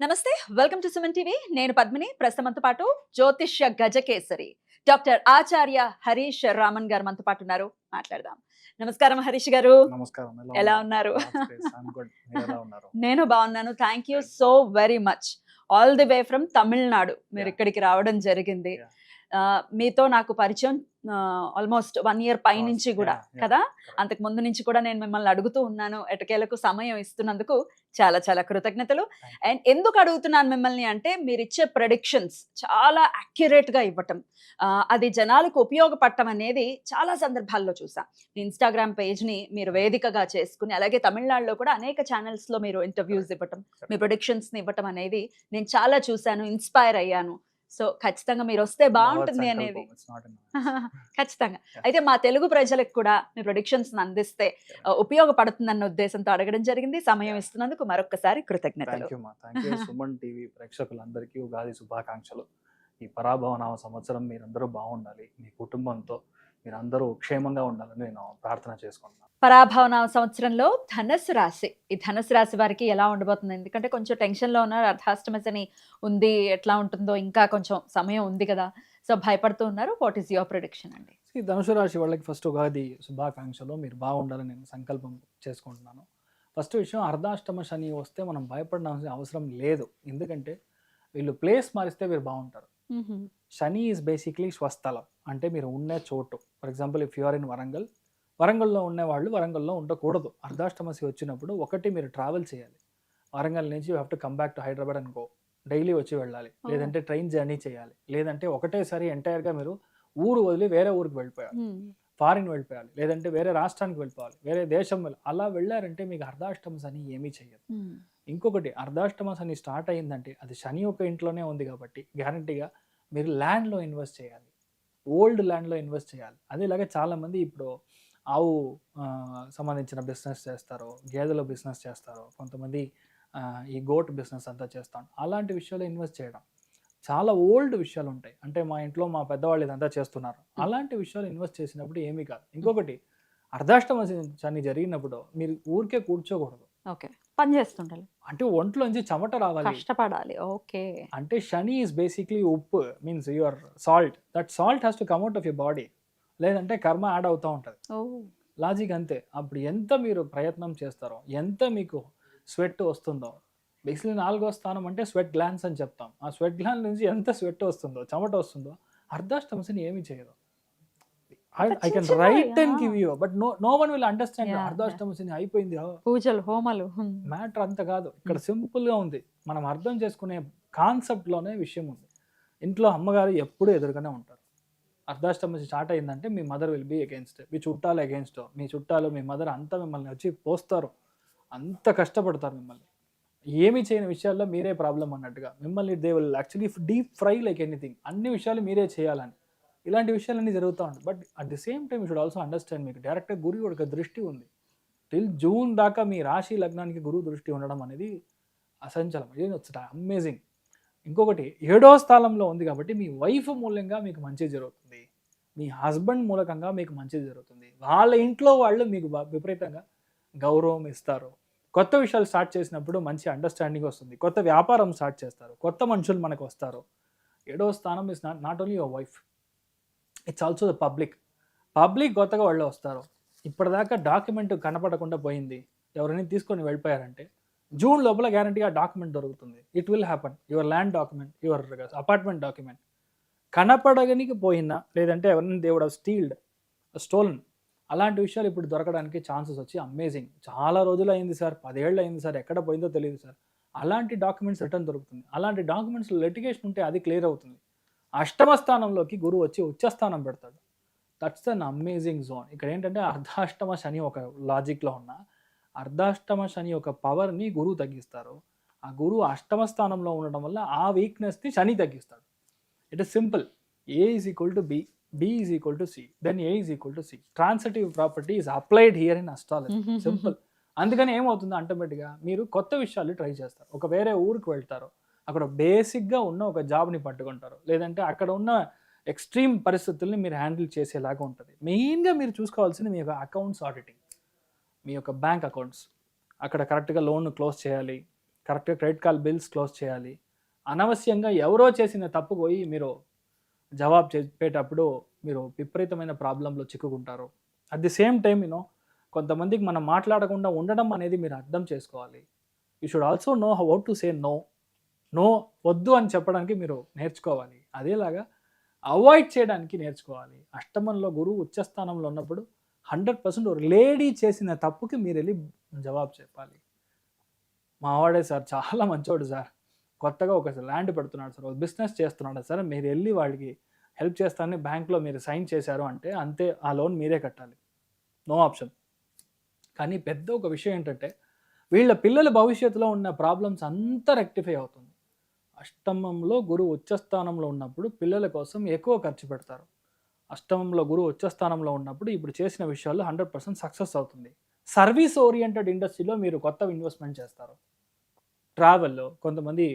నమస్తే. Welcome to Suman TV. నేను పద్మిని. ప్రస్తుతంతో పాటు జ్యోతిష్య గజకేసరి డాక్టర్ ఆచార్య హరీష్ రామన్ గారు మనతో పాటు ఉన్నారు. మాట్లాడదాం. నమస్కారం హరీష్ గారు. నమస్కారం. ఎలా ఉన్నారు? Large grace. I'm good. మీరెలా ఉన్నారు? నేను బాగున్నాను. Thank you so very much. All the way from Tamil Nadu మీరు యాహ్! ఇక్కడికి రావడం జరిగింది. యాహ్! మీతో నాకు పరిచయం ఆల్మోస్ట్ 1 ఇయర్ పైనుంచి కూడా యాహ్! యాహ్! కదా! కరెక్ట్. అంతకు ముందు నుంచి కూడా నేను మిమ్మల్ని అడుగుతూ ఉన్నాను. ఎట్టకేలకు సమయం ఇస్తున్నందుకు చాలా చాలా కృతజ్ఞతలు. Thank you. అండ్ ఎందుకు అడుగుతున్నాను మిమ్మల్ని అంటే మీరిచ్చే ప్రెడిక్షన్స్ చాలా యాక్యురేట్‌గా ఇవ్వటం. అది జనాలకు ఉపయోగపడటం అనేది చాలా సందర్భాల్లో చూసా. మీ ఇన్‌స్టాగ్రామ్ పేజ్‌ని మీరు వేదికగా చేసుకొని అలాగే తమిళనాడులో కూడా అనేక ఛానెల్స్‌లో మీరు ఇంటర్వ్యూస్ ఇవ్వటం, మీ ప్రెడిక్షన్స్‌ని ఇవ్వటం అనేది నేను చాలా చూసాను. ఇన్‌స్పైర్ అయ్యాను. సో, ఖచ్చితంగా మీరొస్తే భగవత్ బావుంటుంది అనేది. సంకల్పం. ఇట్స్ నాట్ ఇన్ మై ఖచ్చితంగా. యాహ్! అయితే మా తెలుగు ప్రజలకు కూడా మీ ప్రెడిక్షన్స్‌ని అందిస్తే ఉపయోగపడుతుందన్న ఉద్దేశంతో అడగడం జరిగింది. సమయం యాహ్! ఇస్తున్నందుకు మరొక్కసారి కృతజ్ఞతలు. థాంక్ యూ మా. Thank you. సుమన్ టీవీ ప్రేక్షకులందరికీ ఉగాది శుభాకాంక్షలు. ఈ పరాభవనామ సంవత్సరం మీరందరూ బాగుండాలి. మీ కుటుంబంతో మీరందరూ క్షేమంగా ఉండాలని నేను ప్రార్థన చేసుకుంటున్నాను. పరాభవన సంవత్సరంలో ధనుస్సు రాశి. ఈ ధనుస్సు రాశి వారికి ఎలా ఉండబోతుంది? ఎందుకంటే కొంచెం టెన్షన్‌లో ఉన్నారు. అర్ధాష్టమ శని ఉంది. ఎట్లా ఉంటుందో ఇంకా కొంచెం సమయం ఉంది కదా! సో, భయపడుతూ ఉన్నారు. వాట్ ఈస్ యువర్ ప్రెడిక్షన్ అండి? ఈ ధనుసు రాశి వాళ్ళకి ఫస్ట్ ఉగాది శుభాకాంక్షలు. మీరు బాగుండాలని నేను సంకల్పం చేసుకుంటున్నాను. ఫస్ట్ విషయం అర్ధాష్టమ శని వస్తే మనం భయపడాల్సిన అవసరం లేదు. ఎందుకంటే వీళ్ళు ప్లేస్ మారిస్తే వీరు బాగుంటారు. హుహు. శని ఈజ్ బేసిక్‌లీ స్వస్థలం. అంటే మీరు ఉండే చోటు. For example if you are in Warangal, వరంగల్‌లో ఉండేవాళ్ళు వరంగల్‌లో ఉండకూడదు. అర్ధాష్టమసి వచ్చినప్పుడు ఒకటి మీరు ట్రావెల్ చేయాలి. వరంగల్ నుంచి you have to come back to Hyderabad and go. Daily వచ్చి వెళ్ళాలి. ఓహ్! లేదంటే ట్రైన్ జర్నీ చేయాలి. లేదంటే ఒకటేసారి ఎంటైర్‌గా మీరు ఊరు వదిలి వేరే ఊరికి వెళ్ళిపోయాలి. హ్మ్. ఫారిన్ వెళ్ళిపోయాలి. లేదంటే వేరే రాష్ట్రానికి వెళ్ళిపోవాలి. వేరే దేశం అలా వెళ్లారంటే మీకు అర్ధాష్టమ శని ఏమీ చేయదు. హ్మ్. ఇంకొకటి అర్ధాష్టమ శని స్టార్ట్ అయిందంటే అది శని యొక్క ఇంట్లోనే ఉంది కాబట్టి గ్యారంటీగా మీరు ల్యాండ్‌లో ఇన్వెస్ట్ చేయాలి. ఓల్డ్ ల్యాండ్‌లో ఇన్వెస్ట్ చేయాలి. అదేలాగా చాలామంది ఇప్పుడు ఆవు సంబంధించిన బిజినెస్ చేస్తారు. గేదెల బిజినెస్ చేస్తారు. కొంతమంది ఈ గోట్ బిజినెస్ అంతా చేస్తాం. అలాంటి విషయాల్లో ఇన్వెస్ట్ చేయడం. చాలా ఓల్డ్ విషయాలు ఉంటాయి. అంటే మా ఇంట్లో మా పెద్దవాళ్ళు ఇదంతా చేస్తున్నారు. అలాంటి విషయాలు ఇన్వెస్ట్ చేసినప్పుడు ఏమీ కాదు. ఇంకొకటి అర్ధాష్టమ శని జరిగినప్పుడు మీరు ఊరికే కూర్చోకూడదు. ఓకే. పని చేస్తుండాలి. అంటే ఒంట్లోంచి చెమట రావాలి. కష్టపడాలి. ఓకే. అంటే శని ఈజ్ బేసిక్‌లీ ఉప్పు means your salt. That salt has to come out of your body. లేదంటే కర్మ యాడ్ అవుతా ఉంటది. ఓహ్! లాజిక్ అంతే. అప్పుడు ఎంత మీరు ప్రయత్నం చేస్తారో, ఎంత మీకు స్వెట్ వస్తుందో, బేసిక్‌లీ నాలుగో స్థానం అంటే స్వెట్ గ్లాండ్స్ అని చెప్తాం. ఆ స్వెట్ గ్లాండ్ నుంచి ఎంత స్వెట్ వస్తుందో, చెమట వస్తుందో, అర్ధాష్టమ శని ఏమి చేయదు. అంత ఐ చిన్న కెన్ చిన్నవి. Right and give you but no one will understand yeah! అర్ధాష్టమ శని అయిపోయింది. పూజలు, హోమాలు. మ్యాటర్ అంత కాదు. ఇక్కడ సింపుల్‌గా ఉంది. మనం అర్థం చేసుకునే కాన్సెప్ట్‌లోనే విషయం ఉంది. ఇంట్లో అమ్మగారు ఎప్పుడూ ఎదురుగానే ఉంటారు. అర్ధాష్టమి స్టార్ట్ అయిందంటే మీ మదర్ విల్ బీ అగైన్స్ట్. మీ చుట్టాలు అగైన్స్ట్. మీ చుట్టాలు, మీ మదర్ అంతా మిమ్మల్ని వచ్చి పోస్తారు. అంత కష్టపడతారు మిమ్మల్ని. ఏమి చేయని విషయాల్లో మీరే ప్రాబ్లమ్ అన్నట్టుగా. మిమ్మల్ని they will actually deep fry like anything. అన్ని విషయాలు మీరే చేయాలని. ఇలాంటి విషయాలన్నీ జరుగుతా ఉంటాయి. But at the same time you should also understand మీకు డైరెక్ట్‌గా గురువు యొక్క దృష్టి ఉంది. టిల్ జూన్ దాకా మీ రాశి లగ్నానికి గురువు దృష్టి ఉండడం అనేది అసంచలం. It's amazing. ఇంకొకటి ఏడో స్థానంలో ఉంది కాబట్టి మీ వైఫ్ మూల్యంగా మీకు మంచి జరుగుతుంది. మీ హస్బెండ్ మూలకంగా మీకు మంచి జరుగుతుంది. వాళ్ళ ఇంట్లో వాళ్ళు మీకు విపరీతంగా గౌరవం ఇస్తారు. కొత్త విషయాలు స్టార్ట్ చేసినప్పుడు మంచి అండర్‌స్టాండింగ్ వస్తుంది. కొత్త వ్యాపారం స్టార్ట్ చేస్తారు. కొత్త మనుషులు మనకు వస్తారు. ఏడో స్థానం is not only your wife. It's also the public. Public కొత్తగా వాళ్ళు వస్తారు. ఇప్పటిదాకా డాక్యుమెంట్ కనపడకుండా పోయింది. ఎవరైనా తీసుకొని వెళ్ళిపోయారంటే జూన్ లోపల గ్యారంటీగా డాక్యుమెంట్ దొరుకుతుంది. It will happen. Your land document, your apartment document కనపడగనికి పోయినా లేదంటే ఎవరైనా దేవుడు స్టోలన్ అలాంటి విషయాలు ఇప్పుడు దొరకడానికి ఛాన్సెస్ వచ్చి అమేజింగ్. చాలా రోజులు అయింది సార్, 10 ఏళ్ళు అయింది సార్, ఎక్కడ పోయిందో తెలియదు సార్. అలాంటి డాక్యుమెంట్స్ రిటర్న్ దొరుకుతుంది. అలాంటి డాక్యుమెంట్స్ లిటిగేషన్ ఉంటే అది క్లియర్ అవుతుంది. అష్టమ స్థానంలోకి గురువు వచ్చి ఉచ్చస్థానం పెడతాడు. That's an amazing zone. ఇక్కడ ఏంటంటే అర్ధాష్టమ శని ఒక లాజిక్లో ఉన్న అర్ధాష్టమ శని యొక్క పవర్ని గురువు తగ్గిస్తారు. ఆ గురువు అష్టమ స్థానంలో ఉండడం వల్ల ఆ వీక్నెస్ని శని తగ్గిస్తాడు. It is simple. A is equal to B, B is equal to C, then A is equal to C. Transitive property is applied here in astrology. Simple. అందుకని ఏమవుతుంది ఆటోమేటిక్గా మీరు కొత్త విషయాలు ట్రై చేస్తారు. ఒక వేరే ఊరికి వెళ్తారు, అక్కడ బేసిక్గా ఉన్న ఒక జాబ్ని పట్టుకుంటారు. లేదంటే అక్కడ ఉన్న ఎక్స్ట్రీమ్ పరిస్థితుల్ని మీరు హ్యాండిల్ చేసేలాగా ఉంటుంది. మెయిన్గా మీరు చూసుకోవాల్సింది మీ యొక్క అకౌంట్స్ ఆడిటింగ్, మీ యొక్క బ్యాంక్ అకౌంట్స్. అక్కడ కరెక్ట్గా లోన్ క్లోజ్ చేయాలి, కరెక్ట్గా క్రెడిట్ కార్డ్ బిల్స్ క్లోజ్ చేయాలి. అనవశ్యంగా ఎవరో చేసిన తప్పుకు పోయి మీరు జవాబు చెప్పేటప్పుడు మీరు విపరీతమైన ప్రాబ్లంలో చిక్కుకుంటారు. అట్ ది సేమ్ టైమ్ కొంతమందికి మనం మాట్లాడకుండా ఉండడం అనేది మీరు అర్థం చేసుకోవాలి. You should also know how to say no. No వద్దు అని చెప్పడానికి మీరు నేర్చుకోవాలి. అదేలాగా అవాయిడ్ చేయడానికి నేర్చుకోవాలి. అష్టమంలో గురువు ఉచ్చస్థానంలో ఉన్నప్పుడు 100% లేడీ చేసిన తప్పుకి మీరు వెళ్ళి జవాబు చెప్పాలి. మావాడే సార్ చాలా మంచోడు సార్, కొత్తగా ఒక ల్యాండ్ పెడుతున్నాడు సార్, ఒక బిజినెస్ చేస్తున్నాడు సార్, మీరు వెళ్ళి వాళ్ళకి హెల్ప్ చేస్తానని బ్యాంక్లో మీరు సైన్ చేశారు అంటే అంతే, ఆ లోన్ మీరే కట్టాలి. No option. కానీ పెద్ద ఒక విషయం ఏంటంటే వీళ్ళ పిల్లల భవిష్యత్తులో ఉన్న ప్రాబ్లమ్స్ అంతా రెక్టిఫై అవుతుంది. అష్టమంలో గురువు ఉచ్చస్థానంలో ఉన్నప్పుడు పిల్లల కోసం ఎక్కువ ఖర్చు పెడతారు. అష్టమంలో గురువు ఉచ్చస్థానంలో ఉన్నప్పుడు ఇప్పుడు చేసిన విషయాల్లో 100% సక్సెస్ అవుతుంది. సర్వీస్ ఓరియంటెడ్ ఇండస్ట్రీలో మీరు కొత్త ఇన్వెస్ట్మెంట్ చేస్తారు. ట్రావెల్లో కొంతమంది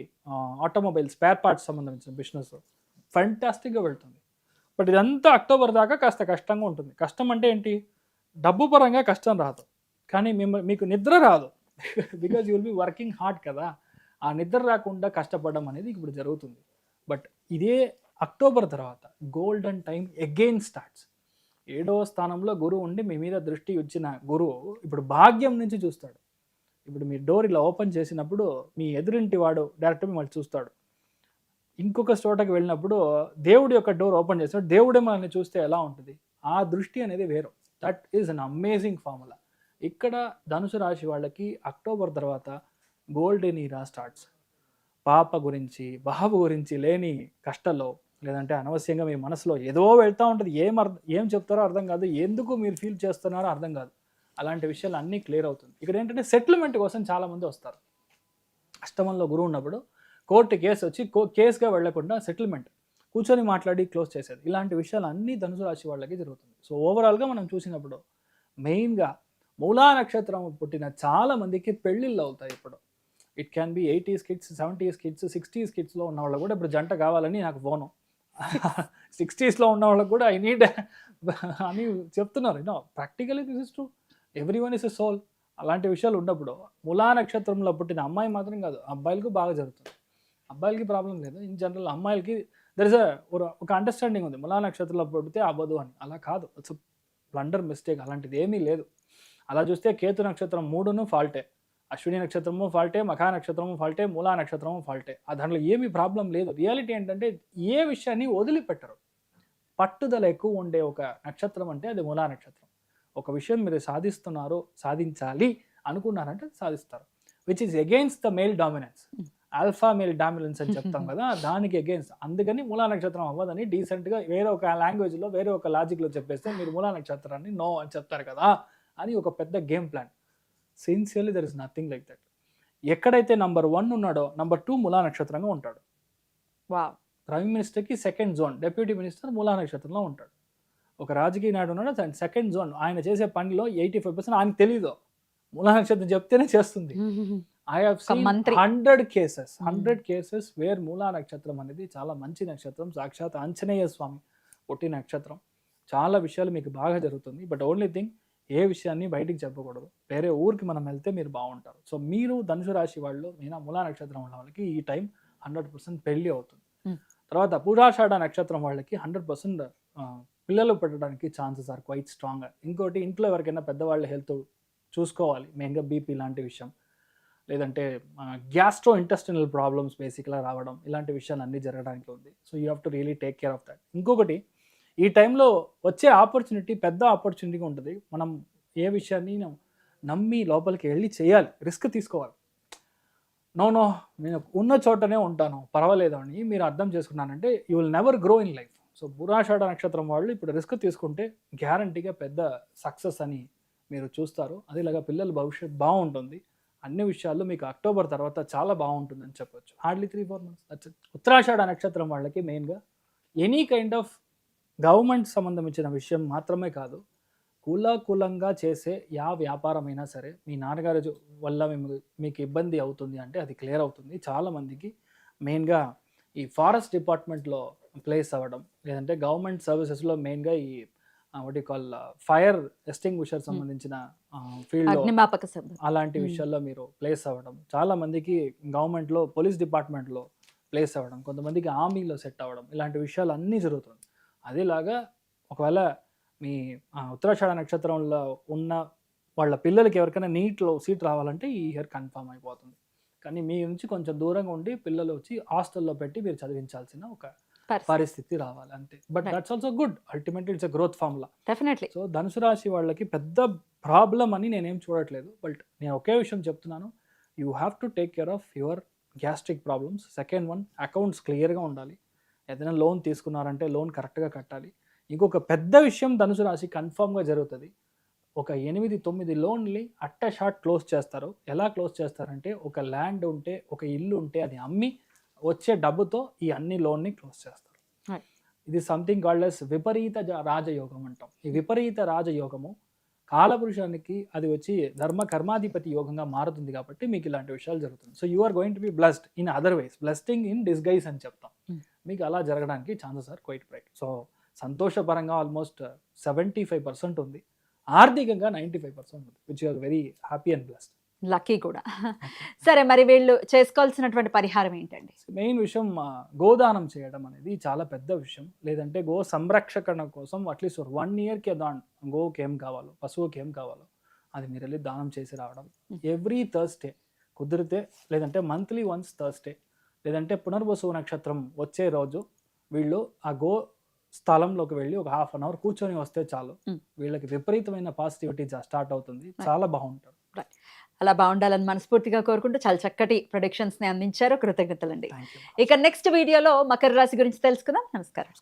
ఆటోమొబైల్ స్పేర్ పార్ట్స్ సంబంధించిన బిజినెస్ ఫెంటాస్టిక్గా వెళ్తుంది. బట్ ఇదంతా అక్టోబర్ దాకా కాస్త కష్టంగా ఉంటుంది. కష్టం అంటే ఏంటి? డబ్బు పరంగా కష్టం రాదు, కానీ మీకు నిద్ర రాదు. Because you will be working hard కదా. ఆ నిద్ర రాకుండా కష్టపడడం అనేది ఇప్పుడు జరుగుతుంది. బట్ ఇదే అక్టోబర్ తర్వాత గోల్డెన్ టైం అగైన్ స్టార్ట్స్. 7వ స్థానంలో గురువు ఉండి మీ మీద దృష్టి ఇచ్చిన గురువు ఇప్పుడు భాగ్యం నుంచి చూస్తాడు. ఇప్పుడు మీ డోర్ ఇలా ఓపెన్ చేసినప్పుడు మీ ఎదురింటి వాడు డైరెక్ట్ మిమ్మల్ని చూస్తాడు. ఇంకొక చోటకి వెళ్ళినప్పుడు దేవుడి యొక్క డోర్ ఓపెన్ చేస్తాడు, దేవుడే మనల్ని చూస్తే ఎలా ఉంటుంది? ఆ దృష్టి అనేది వేరు. That is an amazing formula. ఇక్కడ ధనుసు రాశి వాళ్ళకి అక్టోబర్ తర్వాత గోల్డెన్ ఈరా స్టార్ట్స్. పాప గురించి బాబు గురించి లేని కష్టంలో, లేదంటే అనవసరంగా మీ మనసులో ఏదో వెళ్తూ ఉంటుంది, ఏం చెప్తారో అర్థం కాదు, ఎందుకు మీరు ఫీల్ చేస్తున్నారో అర్థం కాదు. అలాంటి విషయాలు అన్నీ క్లియర్ అవుతుంది. ఇక్కడ ఏంటంటే సెటిల్మెంట్ కోసం చాలామంది వస్తారు. అష్టమంలో గురువు ఉన్నప్పుడు కోర్టు కేసు వచ్చి కేసుగా వెళ్లకుండా సెటిల్మెంట్ కూర్చొని మాట్లాడి క్లోజ్ చేసేది. ఇలాంటి విషయాలు అన్నీ ధనుసు రాశి వాళ్ళకి జరుగుతుంది. సో ఓవరాల్గా మనం చూసినప్పుడు మెయిన్గా మూలా నక్షత్రం పుట్టిన చాలా మందికి పెళ్ళిళ్ళు అవుతాయి. ఇప్పుడు it can be 80s kids, 70s kids, 60s కిడ్స్లో ఉన్న వాళ్ళు కూడా ఇప్పుడు జంట కావాలని నాకు ఫోను. 60sలో ఉన్న వాళ్ళకి కూడా ఐ నీడ్ అని చెప్తున్నారు. Practically this is true. Everyone is a soul. అలాంటి విషయాలు ఉన్నప్పుడు మూలా నక్షత్రంలో పుట్టిన అమ్మాయి మాత్రం కాదు, అబ్బాయిలకు బాగా జరుగుతుంది. అబ్బాయిలకి ప్రాబ్లం లేదు. ఇన్ జనరల్ అమ్మాయిలకి దర్ ఇస్ ఒక అండర్స్టాండింగ్ ఉంది, మూలా నక్షత్రంలో పుడితే అవ్వదు అని. అలా కాదు, ఇట్స్ బ్లండర్ మిస్టేక్. అలాంటిది ఏమీ లేదు. అలా చూస్తే కేతు నక్షత్రం 3ను ఫాల్టే, అశ్విని నక్షత్రము ఫాల్టే, మఖా నక్షత్రము ఫాల్టే, మూలా నక్షత్రము ఫాల్టే. దాంట్లో ఏమీ ప్రాబ్లం లేదు. రియాలిటీ ఏంటంటే ఏ విషయాన్ని వదిలిపెట్టరు. పట్టుదల ఎక్కువ ఉండే ఒక నక్షత్రం అంటే అది మూలా నక్షత్రం. ఒక విషయం మీరు సాధిస్తున్నారు, సాధించాలి అనుకున్నారంటే సాధిస్తారు. Which is against the male dominance. Alpha male dominance అని చెప్తాం కదా, దానికి అగెయిన్స్ట్. అందుకని మూలా నక్షత్రం అవ్వదని డీసెంట్గా వేరే ఒక లాంగ్వేజ్లో వేరే ఒక లాజిక్లో చెప్పేస్తే మీరు మూలా నక్షత్రాన్ని నో అని చెప్తారు కదా అని ఒక పెద్ద game plan. Sincerely there is nothing like that. ఎక్కడైతే నంబర్ 1 ఉన్నాడో నంబర్ 2 మూలా నక్షత్రంగా ఉంటాడు. ప్రైమ్ మినిస్టర్కి second zone, deputy minister Moola నక్షత్రంలో ఉంటాడు. ఒక రాజకీయ నాయుడు ఉన్నాడు, సెకండ్ జోన్. ఆయన చేసే పనిలో 85% ఆయనకు తెలీదు, మూలా నక్షత్రం చెప్తేనే చేస్తుంది. I have seen 100 cases where మూలా నక్షత్రం అనేది చాలా మంచి నక్షత్రం. సాక్షాత్ ఆంజనేయ స్వామి పుట్టిన నక్షత్రం. చాలా విషయాలు మీకు బాగా జరుగుతుంది. బట్ ఓన్లీ థింగ్, ఏ విషయాన్ని బయటికి చెప్పకూడదు. వేరే ఊరికి మనం వెళ్తే మీరు బాగుంటారు. సో మీరు ధనుసు రాశి వాళ్ళు, మీనా మూలా నక్షత్రం ఉన్న వాళ్ళకి ఈ టైం 100% పెళ్ళి అవుతుంది. తర్వాత పూజాషాఢ నక్షత్రం వాళ్ళకి 100% పిల్లలు పెట్టడానికి ఛాన్సెస్ ఆర్ క్వైట్ స్ట్రాంగ్. ఇంకోటి, ఇంట్లో ఎవరికైనా పెద్దవాళ్ళ హెల్త్ చూసుకోవాలి, మెయిన్గా బీపీ లాంటి విషయం, లేదంటే గ్యాస్ట్రో ఇంటెస్టినల్ ప్రాబ్లమ్స్ బేసిక్గా రావడం, ఇలాంటి విషయాలు అన్నీ జరగడానికి ఉంది. So you have to really take care of that. ఇంకొకటి, ఈ టైంలో వచ్చే ఆపర్చునిటీ పెద్ద ఆపర్చునిటీగా ఉంటుంది. మనం ఏ విషయాన్ని నమ్మి లోపలికి వెళ్ళి చేయాలి, రిస్క్ తీసుకోవాలి. నో నేను ఉన్న చోటనే ఉంటాను, పర్వాలేదు అని మీరు అర్థం చేసుకున్నానంటే you will never grow in life. So Purvashadha నక్షత్రం వాళ్ళు ఇప్పుడు రిస్క్ తీసుకుంటే గ్యారంటీగా పెద్ద సక్సెస్ అని మీరు చూస్తారు. అదేలాగా పిల్లల భవిష్యత్తు బాగుంటుంది. అన్ని విషయాల్లో మీకు అక్టోబర్ తర్వాత చాలా బాగుంటుందని చెప్పొచ్చు. Hardly 3-4 months. ఉత్తరాషాఢ నక్షత్రం వాళ్ళకి మెయిన్గా ఎనీ కైండ్ ఆఫ్ గవర్నమెంట్ సంబంధించిన విషయం మాత్రమే కాదు, కూలంగా చేసే వ్యాపారమైనా సరే, మీ నాన్నగారి వల్ల మీకు ఇబ్బంది అవుతుంది అంటే అది క్లియర్ అవుతుంది. చాలామందికి మెయిన్గా ఈ ఫారెస్ట్ డిపార్ట్మెంట్లో ప్లేస్ అవ్వడం, లేదంటే గవర్నమెంట్ సర్వీసెస్లో మెయిన్గా ఈ what you call fire extinguisher సంబంధించిన ఫీల్డ్లో అగ్నిమాపక సిబ్బంది. అలాంటి విషయాల్లో మీరు ప్లేస్ అవ్వడం, చాలా మందికి గవర్నమెంట్లో పోలీస్ డిపార్ట్మెంట్లో ప్లేస్ అవ్వడం, కొంతమందికి ఆర్మీలో సెట్ అవ్వడం, ఇలాంటి విషయాలు అన్నీ జరుగుతుంది. అదేలాగా ఒకవేళ మీ ఉత్తరాషాఢ నక్షత్రంలో ఉన్న వాళ్ళ పిల్లలకి ఎవరికైనా నీట్లో సీట్ రావాలంటే ఈ ఇయర్ కన్ఫర్మ్ అయిపోతుంది. కానీ మీ నుంచి కొంచెం దూరంగా ఉండి పిల్లలు వచ్చి హాస్టల్లో పెట్టి మీరు చదివించాల్సిన ఒక పరిస్థితి రావాలి అంతే. But that's also good, ultimately it's a growth formula. Definitely. So ధనుసు రాశి వాళ్ళకి పెద్ద ప్రాబ్లం అని నేనేం చూడట్లేదు. బట్ నేను ఒకే విషయం చెప్తున్నాను, you have to take care of your gastric problems. Second one, accounts క్లియర్గా ఉండాలి. ఏదైనా లోన్ తీసుకున్నారంటే లోన్ కరెక్ట్గా కట్టాలి. ఇంకొక పెద్ద విషయం ధనుసు రాశి కన్ఫర్మ్గా జరుగుతుంది, ఒక 8-9 లోన్లు అట్ట షార్ట్ క్లోజ్ చేస్తారు. ఎలా క్లోజ్ చేస్తారంటే, ఒక ల్యాండ్ ఉంటే, ఒక ఇల్లు ఉంటే అది అమ్మి వచ్చే డబ్బుతో ఈ అన్ని లోన్ని క్లోజ్ చేస్తారు. ఇది సంథింగ్ కాల్డ్ ఎస్ విపరీత రాజయోగం అంటాం. ఈ విపరీత రాజయోగము కాలపురుషానికి అది వచ్చి ధర్మ కర్మాధిపతి యోగంగా మారుతుంది కాబట్టి మీకు ఇలాంటి విషయాలు జరుగుతుంది. So you are going to be blessed in other ways, blessing in disguise అని చెప్తాం. మీకు అలా జరగడానికి chances are quite bright. So సంతోషపరంగా ఆల్మోస్ట్ 75% ఉంది, ఆర్థికంగా 95% ఉంది, which you are very happy and blessed. Lucky కూడా. సరే, మరి వీళ్ళు చేసుకోవాల్సినటువంటి పరిహారం ఏంటండి? మెయిన్ విషయం గోదానం చేయడం అనేది చాలా పెద్ద విషయం. లేదంటే గో సంరక్షణ కోసం అట్లీస్ట్ 1 ఇయర్కి గోకి ఏం కావాలో, పశువుకి ఏం కావాలో అది మీరు వెళ్ళి దానం చేసి రావడం. ఎవ్రీ థర్స్డే కుదిరితే, లేదంటే మంత్లీ వన్స్ థర్స్డే, లేదంటే పునర్వసు నక్షత్రం వచ్చే రోజు వీళ్ళు ఆ గో స్థలంలోకి వెళ్ళి ఒక 1/2 అవర్ కూర్చొని వస్తే చాలు, వీళ్ళకి విపరీతమైన పాజిటివిటీ స్టార్ట్ అవుతుంది. చాలా బాగుంటారు. అలా బాగుండాలని మనస్ఫూర్తిగా కోరుకుంటూ చాలా చక్కటి ప్రొడిక్షన్స్ ని అందించారు. కృతజ్ఞతలండి. Thank you. ఇక నెక్స్ట్ వీడియోలో మకర రాశి గురించి తెలుసుకుందాం. నమస్కారం.